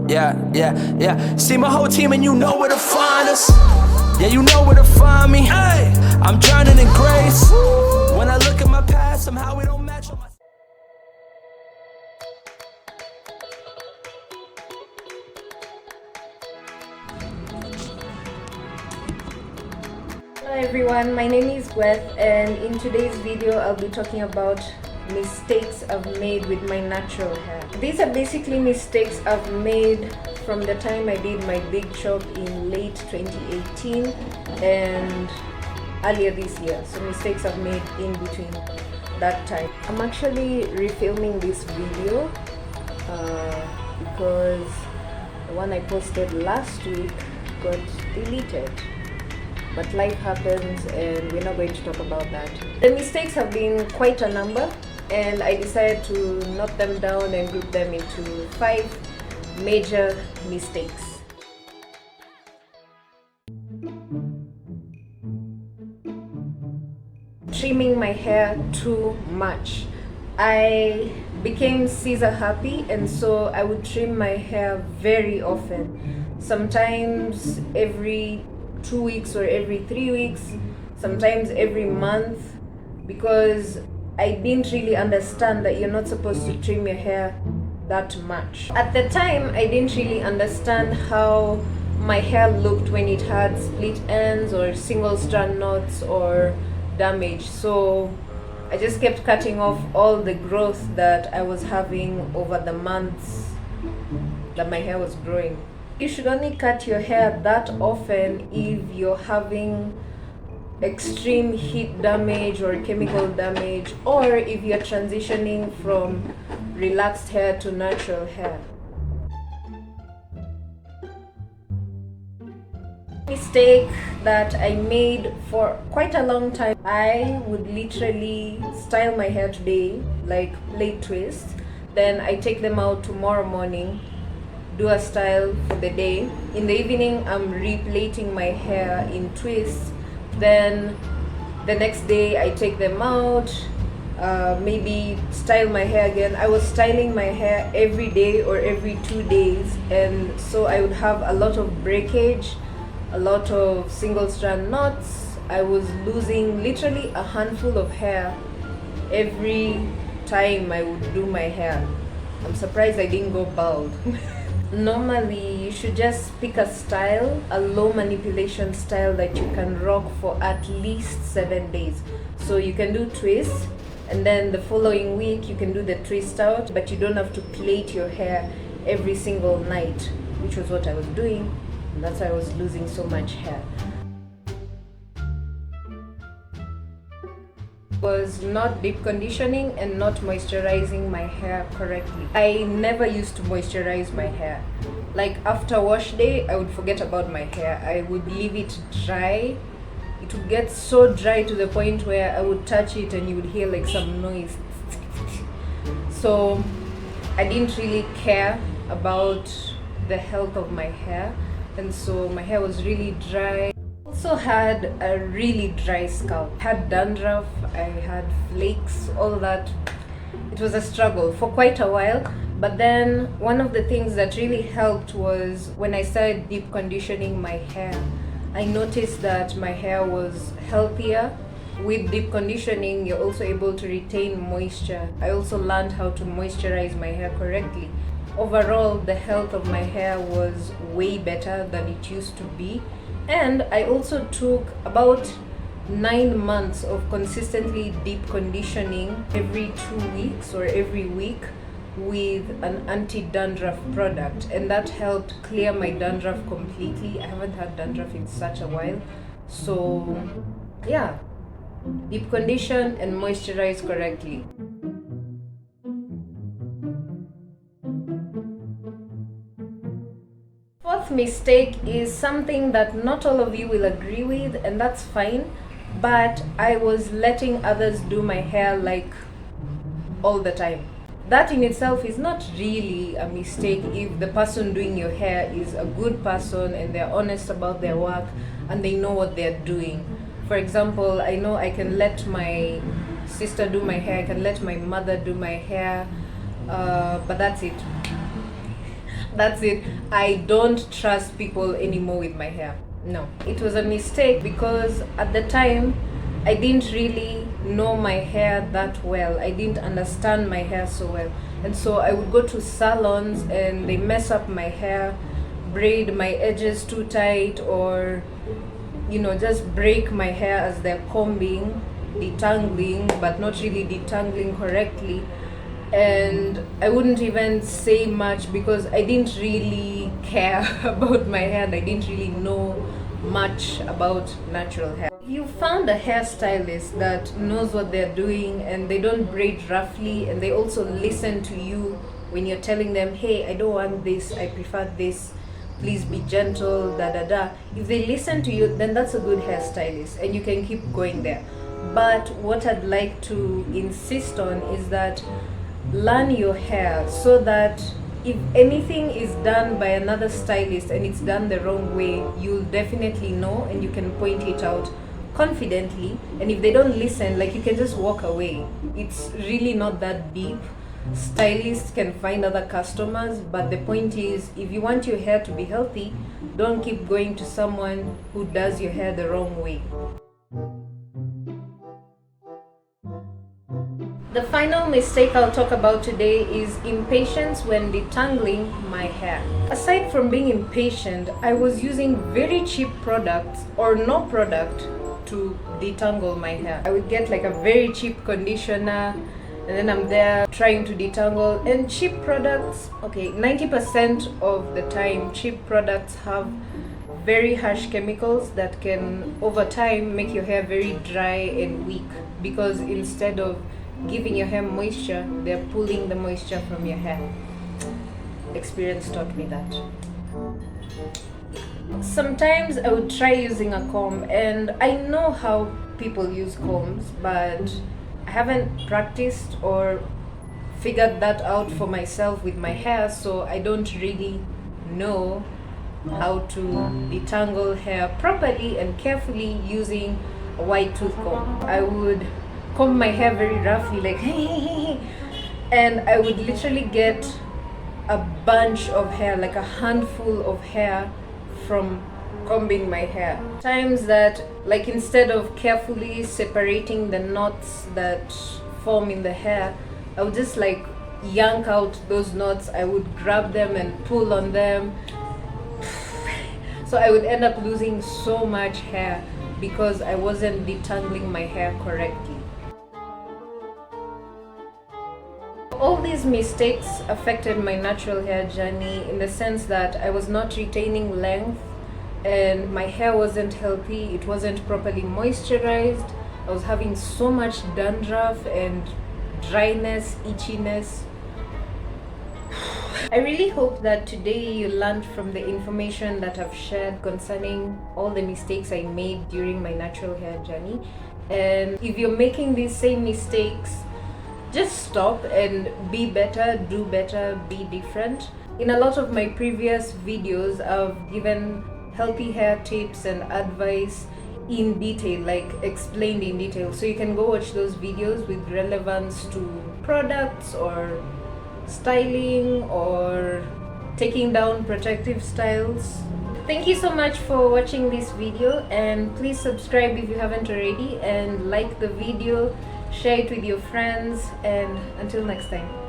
Yeah. See my whole team and you know where to find us. Yeah, you know where to find me. Hey, I'm drowning in grace. When I look at my past, somehow we don't match on my... Hello everyone, my name is Gweth, and in today's video I'll be talking about mistakes I've made with my natural hair. These are basically mistakes I've made from the time I did my big chop in late 2018 and earlier this year. So mistakes I've made in between that time. I'm actually refilming this video because the one I posted last week got deleted. But life happens and we're not going to talk about that. The mistakes have been quite a number, and I decided to note them down and group them into 5 major mistakes. Trimming my hair too much. I became Caesar happy, and so I would trim my hair very often. Sometimes every 2 weeks or every 3 weeks, sometimes every month, because I didn't really understand that you're not supposed to trim your hair that much. At the time, I didn't really understand how my hair looked when it had split ends or single strand knots or damage. So I just kept cutting off all the growth that I was having over the months that my hair was growing. You should only cut your hair that often if you're having extreme heat damage or chemical damage, or if you're transitioning from relaxed hair to natural hair. Mistake that I made for quite a long time. I would literally style my hair today, like plait twist, then I take them out tomorrow morning, do a style for the day. In the evening, I'm replating my hair in twists. Then the next day, I take them out, maybe style my hair again. I was styling my hair every day or every 2 days, and so I would have a lot of breakage, a lot of single strand knots. I was losing literally a handful of hair every time I would do my hair. I'm surprised I didn't go bald. Normally, you should just pick a style, a low manipulation style that you can rock for at least 7 days. So you can do twists, and then the following week you can do the twist out, but you don't have to plait your hair every single night, which was what I was doing, and that's why I was losing so much hair. Was not deep conditioning and not moisturizing my hair correctly. I never used to moisturize my hair. Like after wash day, I would forget about my hair. I would leave it dry. It would get so dry to the point where I would touch it and you would hear like some noise. So I didn't really care about the health of my hair, and so my hair was really dry. Also had a really dry scalp. I had dandruff, I had flakes, all that. It was a struggle for quite a while, but then one of the things that really helped was when I started deep conditioning my hair. I noticed that my hair was healthier. With deep conditioning, you're also able to retain moisture. I also learned how to moisturize my hair correctly. Overall, the health of my hair was way better than it used to be. And I also took about 9 months of consistently deep conditioning every 2 weeks or every week with an anti-dandruff product, and that helped clear my dandruff completely. I haven't had dandruff in such a while. So yeah, deep condition and moisturize correctly. Fourth mistake is something that not all of you will agree with, and that's fine, but I was letting others do my hair like all the time. That in itself is not really a mistake if the person doing your hair is a good person and they're honest about their work and they know what they're doing. For example, I know I can let my sister do my hair, I can let my mother do my hair, but that's it. That's it. I don't trust people anymore with my hair. No. It was a mistake because at the time I didn't really know my hair that well. I didn't understand my hair so well. And so I would go to salons and they mess up my hair, braid my edges too tight, or just break my hair as they're combing, detangling, but not really detangling correctly. And I wouldn't even say much because I didn't really care about my hair and I didn't really know much about natural hair. If you found a hairstylist that knows what they're doing and they don't braid roughly and they also listen to you when you're telling them, hey, I don't want this, I prefer this, please be gentle, da da da. If they listen to you, then that's a good hairstylist and you can keep going there. But what I'd like to insist on is that learn your hair so that if anything is done by another stylist and it's done the wrong way, you'll definitely know and you can point it out confidently. And if they don't listen, like, you can just walk away. It's really not that deep. Stylists can find other customers, but the point is, if you want your hair to be healthy, don't keep going to someone who does your hair the wrong way. The final mistake I'll talk about today is impatience when detangling my hair. Aside from being impatient, I was using very cheap products or no product to detangle my hair. I would get like a very cheap conditioner and then I'm there trying to detangle. And cheap products, okay, 90% of the time cheap products have very harsh chemicals that can over time make your hair very dry and weak, because instead of giving your hair moisture, they're pulling the moisture from your hair. Experience taught me that. Sometimes I would try using a comb, and I know how people use combs, but I haven't practiced or figured that out for myself with my hair, so I don't really know how to detangle hair properly and carefully using a wide tooth comb. I would comb my hair very roughly, like and I would literally get a bunch of hair, like a handful of hair from combing my hair. Times that, like, instead of carefully separating the knots that form in the hair, I would just like yank out those knots. I would grab them and pull on them. So I would end up losing so much hair because I wasn't detangling my hair correctly. All these mistakes affected my natural hair journey in the sense that I was not retaining length and my hair wasn't healthy, it wasn't properly moisturized. I was having so much dandruff and dryness, itchiness. I really hope that today you learned from the information that I've shared concerning all the mistakes I made during my natural hair journey. And if you're making these same mistakes, just stop and be better, do better, be different. In a lot of my previous videos, I've given healthy hair tips and advice in detail, like explained in detail. So you can go watch those videos with relevance to products or styling or taking down protective styles. Thank you so much for watching this video, and please subscribe if you haven't already, and like the video, share it with your friends, and until next time.